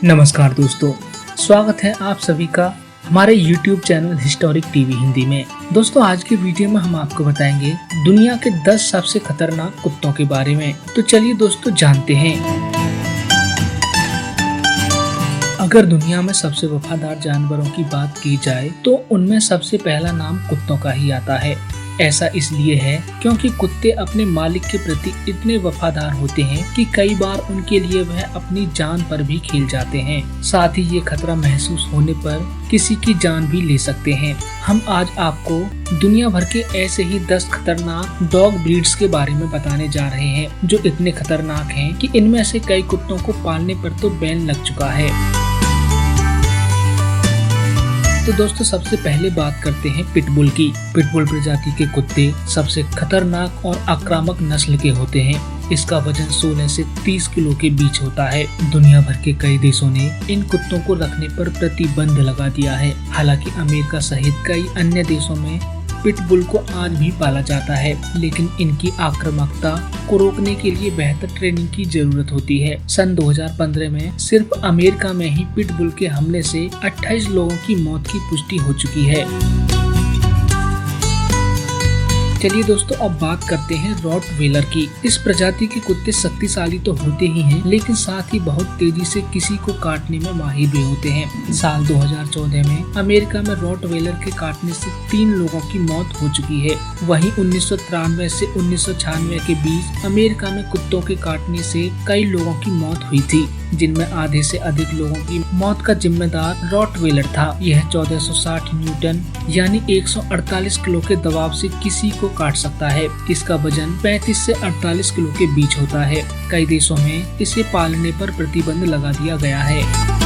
नमस्कार दोस्तों, स्वागत है आप सभी का हमारे YouTube channel historic TV Hindi में। दोस्तों, आज के वीडियो में हम आपको बताएंगे दुनिया के 10 सबसे खतरनाक कुत्तों के बारे में। तो चलिए दोस्तों जानते हैं। अगर दुनिया में सबसे वफादार जानवरों की बात की जाए तो उनमें सबसे पहला नाम कुत्तों का ही आता है। ऐसा इसलिए है क्योंकि कुत्ते अपने मालिक के प्रति इतने वफादार होते हैं कि कई बार उनके लिए वह अपनी जान पर भी खेल जाते हैं। साथ ही ये खतरा महसूस होने पर किसी की जान भी ले सकते हैं। हम आज आपको दुनिया भर के ऐसे ही 10 खतरनाक डॉग ब्रीड्स के बारे में बताने जा रहे हैं जो इतने खतरनाक हैं कि इनमें से कई कुत्तों को पालने पर तो बैन लग चुका है। तो दोस्तों, सबसे पहले बात करते हैं पिटबुल की। पिटबुल प्रजाति के कुत्ते सबसे खतरनाक और आक्रामक नस्ल के होते हैं। इसका वजन 16 से 30 किलो के बीच होता है। दुनिया भर के कई देशों ने इन कुत्तों को रखने पर प्रतिबंध लगा दिया है। हालांकि अमेरिका सहित कई अन्य देशों में पिटबुल को आज भी पाला जाता है, लेकिन इनकी आक्रामकता को रोकने के लिए बेहतर ट्रेनिंग की जरूरत होती है। सन 2015 में सिर्फ अमेरिका में ही पिटबुल के हमले से 28 लोगों की मौत की पुष्टि हो चुकी है। चलिए दोस्तों, अब बात करते हैं रॉटवेलर की। इस प्रजाति के कुत्ते शक्तिशाली तो होते ही हैं, लेकिन साथ ही बहुत तेजी से किसी को काटने में माहिर भी होते हैं। साल 2014 में अमेरिका में रॉटवेलर के काटने से 3 लोगों की मौत हो चुकी है। वहीं 1993 से 1996 के बीच अमेरिका में कुत्तों के काटने से कई लोगों की मौत हुई थी, जिनमें आधे से अधिक लोगों की मौत का जिम्मेदार रॉटवेलर था। यह 1460 न्यूटन यानी 148 किलो के दबाव से किसी को काट सकता है। इसका वजन 35 से 48 किलो के बीच होता है। कई देशों में इसे पालने पर प्रतिबंध लगा दिया गया है।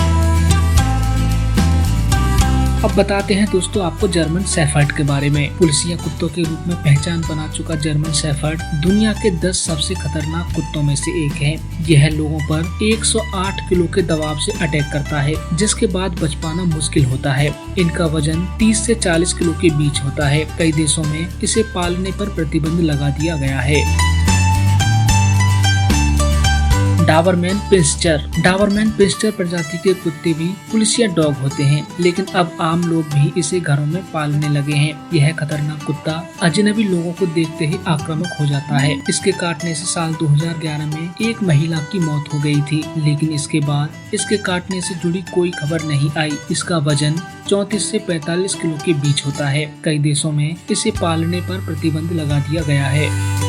अब बताते हैं दोस्तों आपको जर्मन शेफर्ड के बारे में। पुलिसिया कुत्तों के रूप में पहचान बना चुका जर्मन शेफर्ड दुनिया के 10 सबसे खतरनाक कुत्तों में से एक है। यह लोगों पर 108 किलो के दबाव से अटैक करता है, जिसके बाद बच पाना मुश्किल होता है। इनका वजन 30 से 40 किलो के बीच होता है। कई देशों में इसे पालने पर प्रतिबंध लगा दिया गया है। डाबरमैन पिंस्चर प्रजाति के कुत्ते भी पुलिसिया डॉग होते हैं, लेकिन अब आम लोग भी इसे घरों में पालने लगे हैं। यह खतरनाक कुत्ता अजनबी लोगों को देखते ही आक्रामक हो जाता है। इसके काटने से साल 2011 में एक महिला की मौत हो गई थी, लेकिन इसके बाद इसके काटने से जुड़ी कोई खबर नहीं आई। इसका वजन 34 से 45 किलो के बीच होता है। कई देशों में इसे पालने पर प्रतिबंध लगा दिया गया है।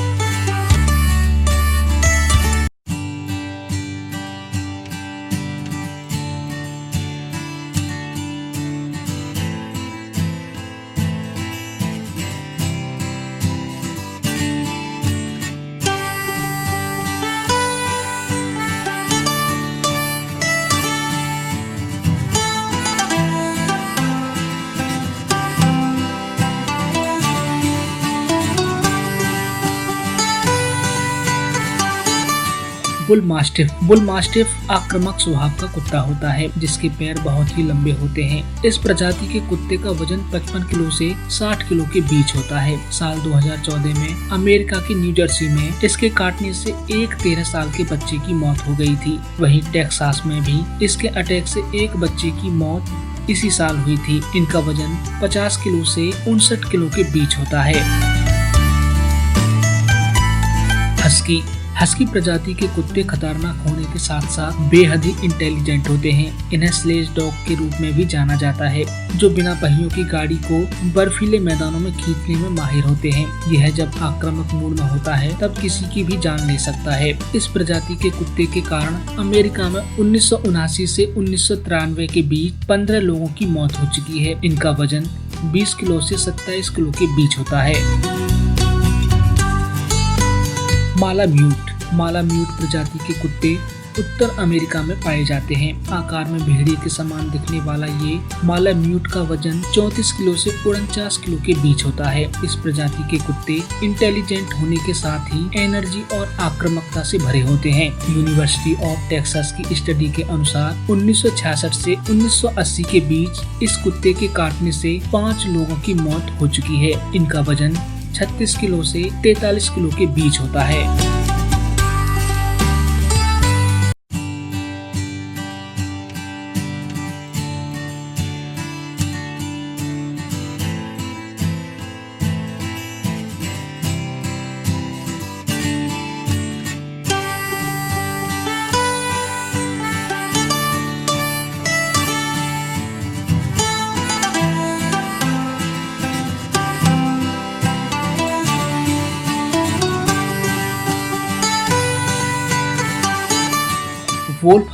बुल मास्टिफ आक्रामक स्वभाव का कुत्ता होता है, जिसके पैर बहुत ही लंबे होते हैं। इस प्रजाति के कुत्ते का वजन 55 किलो से 60 किलो के बीच होता है। साल 2014 में अमेरिका के न्यू जर्सी में इसके काटने से एक 13 साल के बच्चे की मौत हो गई थी। वहीं टेक्सास में भी इसके अटैक से एक बच्चे की मौत इसी साल हुई थी। इनका वजन 50 किलो से 59 किलो के बीच होता है। हस्की प्रजाति के कुत्ते खतरनाक होने के साथ साथ बेहद ही इंटेलिजेंट होते हैं। इन्हें स्लेज डॉग के रूप में भी जाना जाता है, जो बिना पहियों की गाड़ी को बर्फीले मैदानों में खींचने में माहिर होते हैं। यह जब आक्रामक मूड में होता है तब किसी की भी जान ले सकता है। इस प्रजाति के कुत्ते के कारण अमेरिका में 1979 से 1993 के बीच 15 लोगों की मौत हो चुकी है। इनका वजन 20 किलो से 27 किलो के बीच होता है। मालाम्यूट प्रजाति के कुत्ते उत्तर अमेरिका में पाए जाते हैं। आकार में भेड़िए के समान दिखने वाला ये मालाम्यूट का वजन 34 किलो से 49 किलो के बीच होता है। इस प्रजाति के कुत्ते इंटेलिजेंट होने के साथ ही एनर्जी और आक्रामकता से भरे होते हैं। यूनिवर्सिटी ऑफ टेक्सास की स्टडी के अनुसार 1966 से 1980 के बीच इस कुत्ते के काटने से 5 लोगों की मौत हो चुकी है। इनका वजन 36 किलो से 43 किलो के बीच होता है। वोल्फ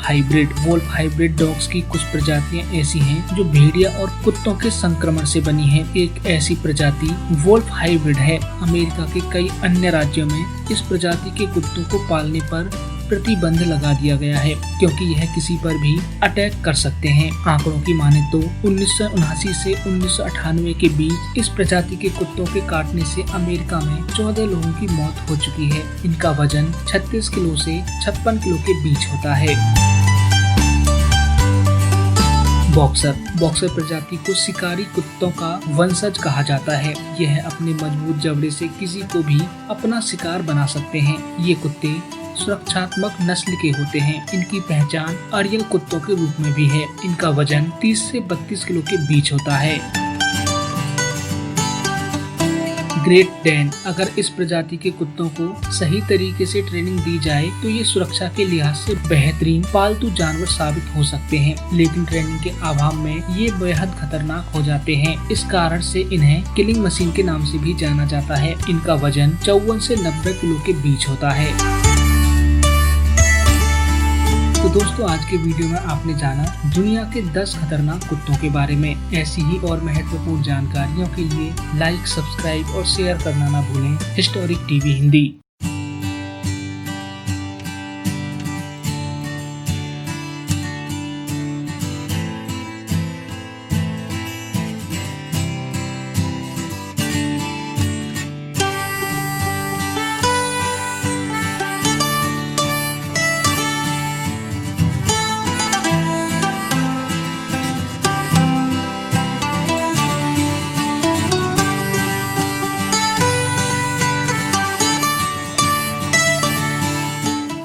हाइब्रिड डॉग्स की कुछ प्रजातियां ऐसी हैं जो भेड़िया और कुत्तों के संक्रमण से बनी हैं। एक ऐसी प्रजाति वोल्फ हाइब्रिड है। अमेरिका के कई अन्य राज्यों में इस प्रजाति के कुत्तों को पालने पर प्रतिबंध लगा दिया गया है, क्योंकि यह किसी पर भी अटैक कर सकते हैं। आंकड़ों की माने तो 1979 से 1998 के बीच इस प्रजाति के कुत्तों के काटने से अमेरिका में 14 लोगों की मौत हो चुकी है। इनका वजन 36 किलो से 56 किलो के बीच होता है। बॉक्सर प्रजाति को शिकारी कुत्तों का वंशज कहा जाता है। यह अपने मजबूत जबड़े से किसी को भी अपना शिकार बना सकते हैं। ये कुत्ते सुरक्षात्मक नस्ल के होते हैं। इनकी पहचान अरियल कुत्तों के रूप में भी है। इनका वजन 30 से 32 किलो के बीच होता है। ग्रेट डैन, अगर इस प्रजाति के कुत्तों को सही तरीके से ट्रेनिंग दी जाए तो ये सुरक्षा के लिहाज से बेहतरीन पालतू जानवर साबित हो सकते हैं, लेकिन ट्रेनिंग के अभाव में ये बेहद खतरनाक हो जाते हैं। इस कारण से इन्हें किलिंग मशीन के नाम से भी जाना जाता है। इनका वजन 54 से 90 किलो के बीच होता है। तो दोस्तों, आज के वीडियो में आपने जाना दुनिया के 10 खतरनाक कुत्तों के बारे में। ऐसी ही और महत्वपूर्ण जानकारियों के लिए लाइक, सब्सक्राइब और शेयर करना ना भूलें हिस्टोरिक टीवी हिंदी।